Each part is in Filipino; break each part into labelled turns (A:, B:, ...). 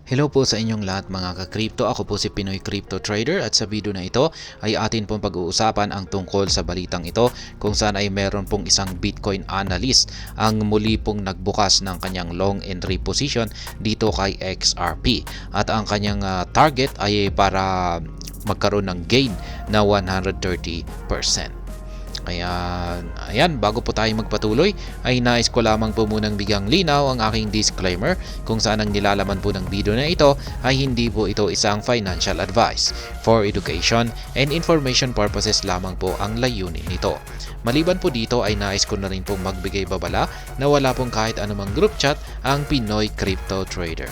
A: Hello po sa inyong lahat mga ka-crypto. Ako po si Pinoy Crypto Trader at sa video na ito ay atin pong pag-uusapan ang tungkol sa balitang ito kung saan ay meron pong isang Bitcoin analyst ang muli pong nagbukas ng kanyang long entry position dito kay XRP at ang kanyang target ay para magkaroon ng gain na 130%. Kaya ayan, bago po tayo magpatuloy ay nais ko lamang po munang bigyang linaw ang aking disclaimer kung saan ang nilalaman po ng video na ito ay hindi po ito isang financial advice. For education and information purposes lamang po ang layunin nito. Maliban po dito ay nais ko na rin pong magbigay babala na wala pong kahit anumang group chat ang Pinoy Crypto Trader.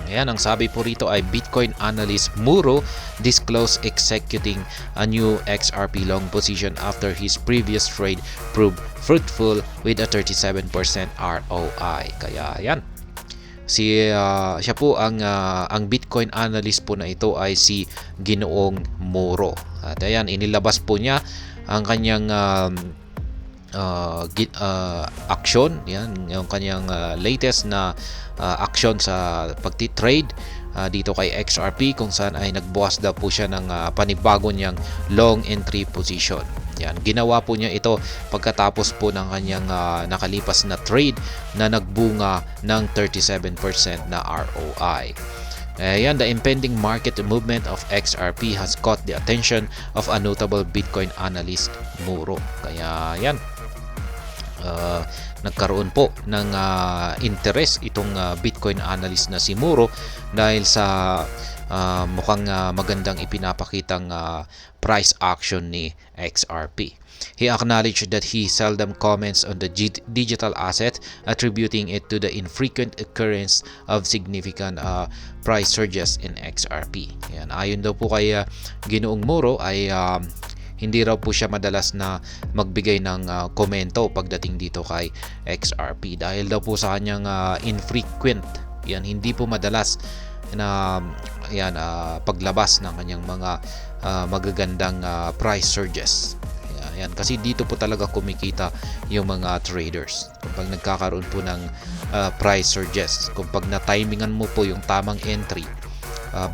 A: Ayan, ang sabi po rito ay Bitcoin analyst Muro disclosed executing a new XRP long position after his previous trade proved fruitful with a 37% ROI. Kaya ayan. Siya po ang Bitcoin analyst po na ito ay si Ginoong Muro. At ayan, inilabas po niya ang kanyang action, yan yung kanyang latest na action sa pagti-trade dito kay XRP kung saan ay nagbukas daw po siya ng panibago niyang long entry position. Yan, ginawa po niya ito pagkatapos po ng kanyang nakalipas na trade na nagbunga ng 37% na ROI. Ayan, the impending market movement of XRP has caught the attention of a notable Bitcoin analyst Muro. Kaya yan, nagkaroon po ng interest itong Bitcoin analyst na si Muro dahil sa mukhang magandang ipinapakitang price action ni XRP. He acknowledged that he seldom comments on the digital asset, attributing it to the infrequent occurrence of significant price surges in XRP. Yan, ayon daw po kay Ginoong Muro ay hindi raw po siya madalas na magbigay ng komento pagdating dito kay XRP dahil daw po sa kanyang infrequent, yan, hindi po madalas na paglabas ng kanyang mga magagandang price surges. Yan, kasi dito po talaga kumikita yung mga traders kapag nagkakaroon po ng price surges. Kapag na-timingan mo po yung tamang entry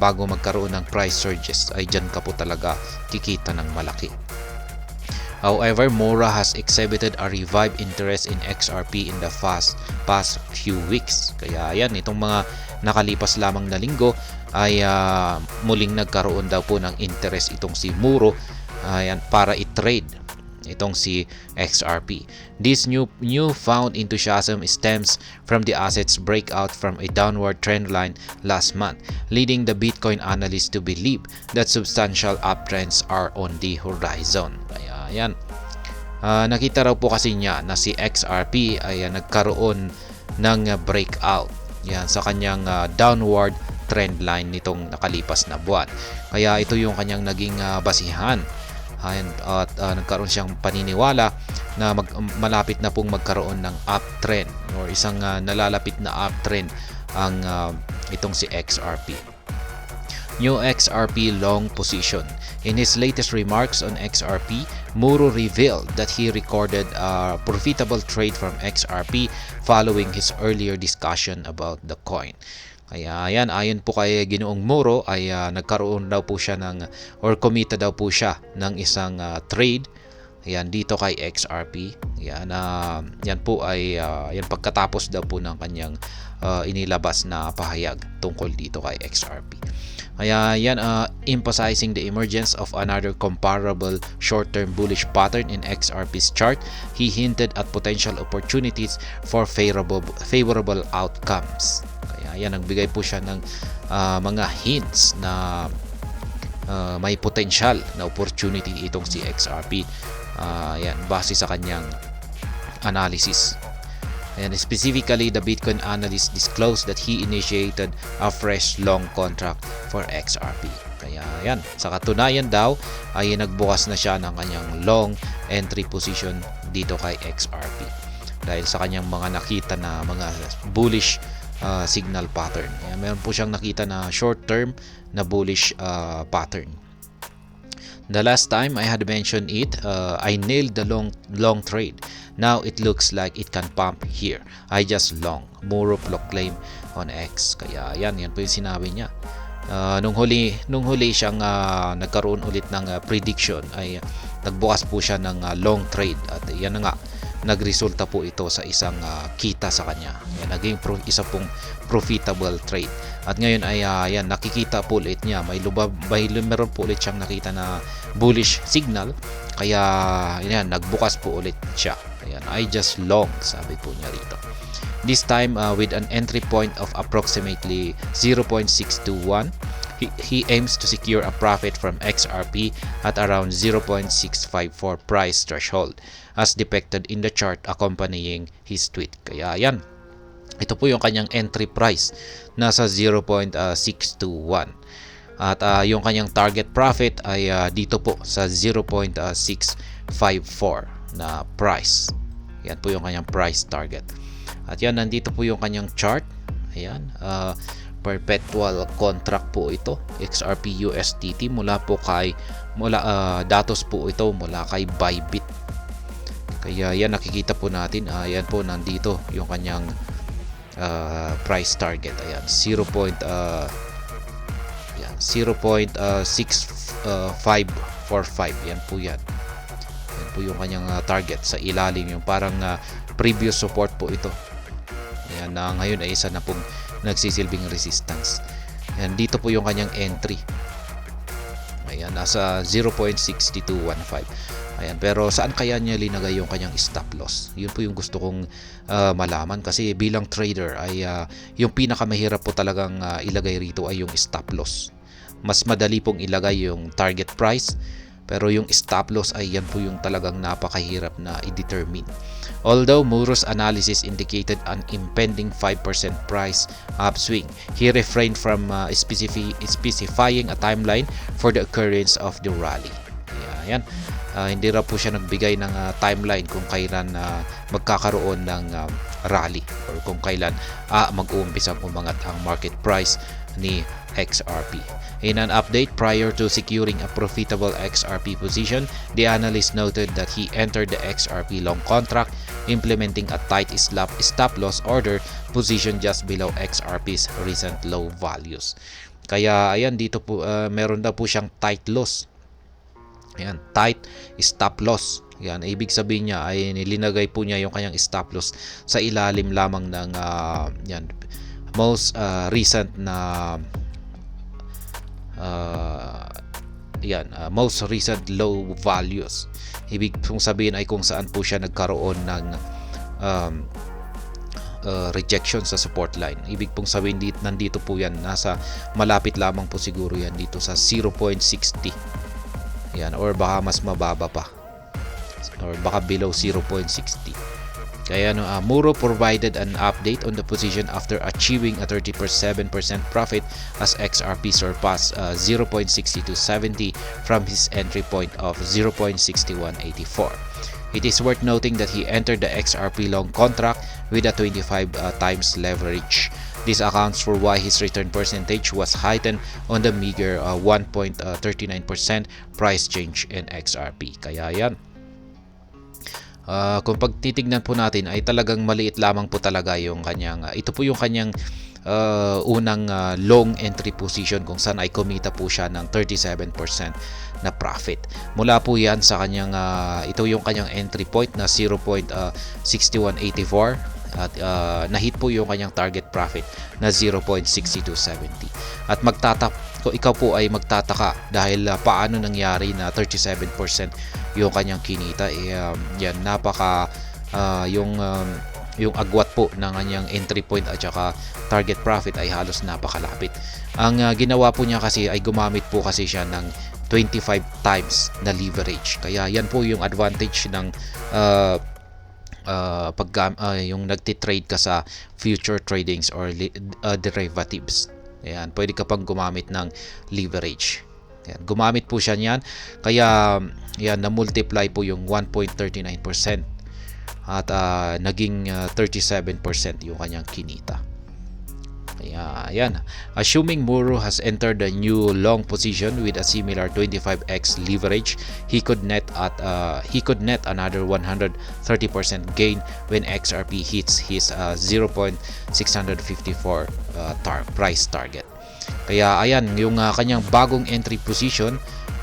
A: bago magkaroon ng price surges ay dyan ka po talaga kikita ng malaki. However, Mora has exhibited a revived interest in XRP in the past few weeks. Kaya yan, itong mga nakalipas lamang na linggo ay muling nagkaroon daw po ng interest itong si Muro para i-trade itong si XRP. This newfound enthusiasm stems from the asset's breakout from a downward trend line last month, leading the Bitcoin analyst to believe that substantial uptrends are on the horizon. Kaya yan, nakita raw po kasi niya na si XRP ay nagkaroon ng breakout yan sa kanyang downward trend line nitong nakalipas na buwan. Kaya ito yung kanyang naging basihan. At nagkaroon siyang paniniwala na malapit na pong magkaroon ng uptrend or isang nalalapit na uptrend ang itong si XRP. New XRP long position. In his latest remarks on XRP, Muro revealed that he recorded a profitable trade from XRP following his earlier discussion about the coin. Kaya yan, ayon po kay Ginoong Muro ay nagkaroon daw po siya or kumita daw po siya ng isang trade yan dito kay XRP. Yan po ay yan pagkatapos daw po ng kanyang inilabas na pahayag tungkol dito kay XRP. Kaya yan, emphasizing the emergence of another comparable short-term bullish pattern in XRP's chart, he hinted at potential opportunities for favorable outcomes. Ayan, nagbigay po siya ng mga hints na may potential na opportunity itong si XRP. Ayan, base sa kanyang analysis. And specifically, the Bitcoin analyst disclosed that he initiated a fresh long contract for XRP. Kaya yan, sa katunayan daw ay nagbukas na siya ng kanyang long entry position dito kay XRP dahil sa kanyang mga nakita na mga bullish signal pattern. Meron po siyang nakita na short term na bullish pattern. The last time I had mentioned it, I nailed the long trade. Now it looks like it can pump here. I just long, Muro proclaimed on X. Kaya yan po yung sinabi niya. Nung huli siyang nagkaroon ulit ng prediction ay nagbukas po siya ng long trade at yan na nga, nagresulta po ito sa isang kita sa kanya. Yan, naging isa pong profitable trade. At ngayon ay yan, nakikita po ulit niya, meron po ulit siyang nakita na bullish signal, kaya yan, nagbukas po ulit siya. Ayan, I just long, sabi po niya rito. This time with an entry point of approximately 0.621. He aims to secure a profit from XRP at around 0.654 price threshold as depicted in the chart accompanying his tweet. Kaya yan, ito po yung kanyang entry price, nasa 0.621. At yung kanyang target profit ay dito po sa 0.654 na price. Yan po yung kanyang price target. At yan, nandito po yung kanyang chart. Ayan, perpetual contract po ito, XRP USDT, datos po ito mula kay Bybit. Kaya yan, nakikita po natin, yan po, nandito yung kanyang price target. Ayan, 0.6545. Yan po yan. Yan po yung kanyang target sa ilalim, yung parang previous support po ito. Ayan, na ngayon ay isa na pong nagsisilbing resistance. Ayan, dito po yung kanyang entry. Ayan, nasa 0.6215. Ayan, pero saan kaya niya linagay yung kanyang stop loss? Yun po yung gusto kong malaman, kasi bilang trader ay yung pinakamahirap po talagang ilagay rito ay yung stop loss. Mas madali pong ilagay yung target price, pero yung stop loss ay yan po yung talagang napakahirap na i-determine. Although Muro's analysis indicated an impending 5% price upswing, he refrained from specifying a timeline for the occurrence of the rally. Ayan. Hindi raw po siya nagbigay ng timeline kung kailan magkakaroon ng rally or kung kailan mag-uumpisang umangat ang market price ni XRP. In an update prior to securing a profitable XRP position, the analyst noted that he entered the XRP long contract implementing a tight stop loss order position just below XRP's recent low values. Kaya ayan, dito po meron daw po siyang tight loss. Ayan, tight stop loss. Yan, ibig sabihin niya ay nilinagay po niya yung kanyang stop loss sa ilalim lamang ng yan, most recent na most recent low values. Ibig pong sabihin ay kung saan po siya nagkaroon ng rejection sa support line. Ibig pong sabihin nandito po yan, nasa malapit lamang po siguro yan dito sa 0.60. Yan, or baka mas mababa pa, or baka below 0.60. Kaya Muro provided an update on the position after achieving a 37% profit as XRP surpassed 0.6270 from his entry point of 0.6184. It is worth noting that he entered the XRP long contract with a 25 times leverage. This accounts for why his return percentage was heightened on the meager 1.39% price change in XRP. Kaya yan, kung pagtitignan po natin ay talagang maliit lamang po talaga yung kanyang ito po yung kanyang unang long entry position, kung saan ay kumita po siya ng 37% na profit. Mula po yan sa kanyang ito yung kanyang entry point na 0.6184 at na-hit po yung kanyang target profit na 0.6270. At kung ikaw po ay magtataka dahil paano nangyari na 37% yung kanyang kinita, yan, napaka yung agwat po ng kanyang entry point at saka target profit ay halos napakalapit. Ang ginawa po niya kasi ay gumamit po kasi siya ng 25 times na leverage. Kaya yan po yung advantage ng yung nagtitrade ka sa future tradings or derivatives. Ayan, pwede ka pang gumamit ng leverage. Ayan, gumamit po siya niyan. Kaya yan, na-multiply po yung 1.39% at naging 37% yung kanyang kinita. Ayan. Yan. Assuming Muro has entered the new long position with a similar 25x leverage, he could net another 130% gain when XRP hits his 0.654 price target. Kaya ayan, yung kanyang bagong entry position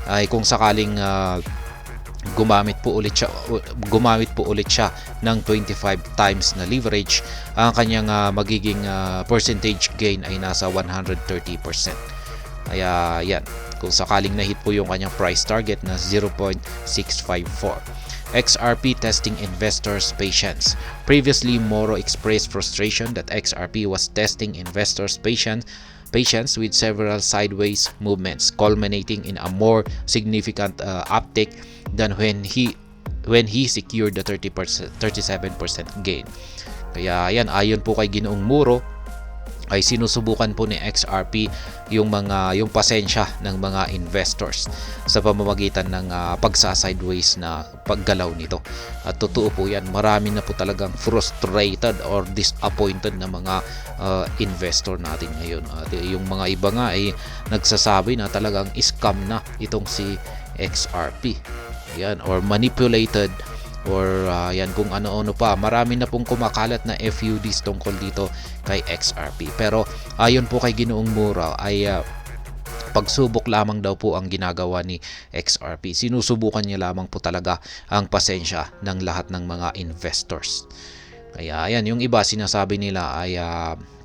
A: ay kung sakaling gumamit po ulit siya ng 25 times na leverage, ang kanyang magiging percentage gain ay nasa 130%. Kaya yan, kung sakaling na-hit po yung kanyang price target na 0.654. XRP testing investors' patience. Previously, Moro expressed frustration that XRP was testing investors' patience with several sideways movements, culminating in a more significant uptick than when he secured the 37% gain. Kaya yan, ayon po kay Ginoong Muro, ay sinusubukan po ni XRP yung pasensya ng mga investors sa pamamagitan ng pagsa-sideways na paggalaw nito. At totoo po yan, marami na po talagang frustrated or disappointed na mga investor natin ngayon. At yung mga iba nga ay nagsasabi na talagang scam na itong si XRP. Yan, or manipulated, or yan kung ano-ano pa. Marami na pong kumakalat na FUDs tungkol dito kay XRP. Pero ayon po kay Ginoong Muro ay pagsubok lamang daw po ang ginagawa ni XRP. Sinusubukan niya lamang po talaga ang pasensya ng lahat ng mga investors. Kaya ayan, yung iba sinasabi nila ay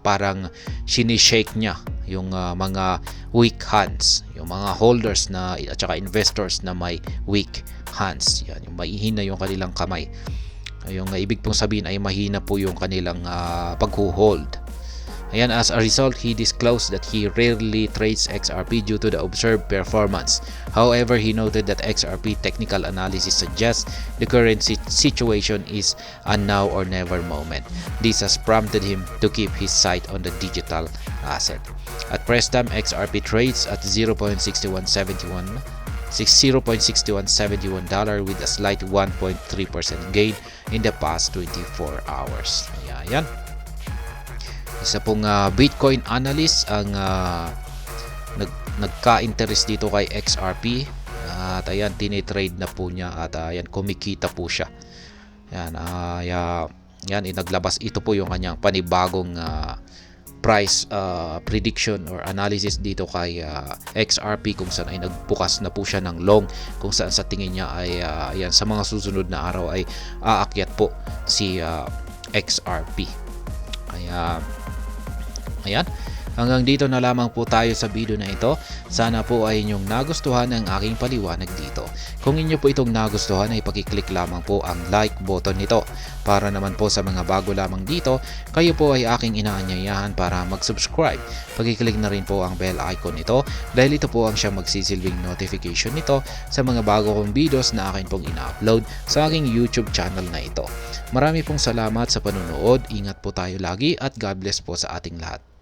A: parang sinishake niya yung mga weak hands, yung mga holders na at saka investors na may weak hands. Yan, yung mahihina yung kanilang kamay. Yung ibig pong sabihin ay mahina po yung kanilang pagho-hold. Ayan, as a result, he disclosed that he rarely trades XRP due to the observed performance. However, he noted that XRP technical analysis suggests the current situation is a now or never moment. This has prompted him to keep his sight on the digital asset. At press time, XRP trades at 0.6171 with a slight 1.3% gain in the past 24 hours. Ayan. Isa pong Bitcoin analyst ang nagka-interest dito kay XRP. At ayan, tinitrade na po niya at ayan, kumikita po siya. Yan, inaglabas ito po yung kanyang panibagong price prediction or analysis dito kay XRP, kung saan ay nagbukas na po siya ng long, kung saan sa tingin niya ay ayan, sa mga susunod na araw ay aakyat po si XRP. Kaya ayan, hanggang dito na lamang po tayo sa video na ito. Sana po ay inyong nagustuhan ang aking paliwanag dito. Kung inyo po itong nagustuhan ay pakiclick lamang po ang like button nito. Para naman po sa mga bago lamang dito, kayo po ay aking inaanyayahan para mag-subscribe. Pakiclick na rin po ang bell icon nito dahil ito po ang siyang magsisilbing notification nito sa mga bago kong videos na akin pong ina-upload sa aking YouTube channel na ito. Marami pong salamat sa panonood. Ingat po tayo lagi at God bless po sa ating lahat.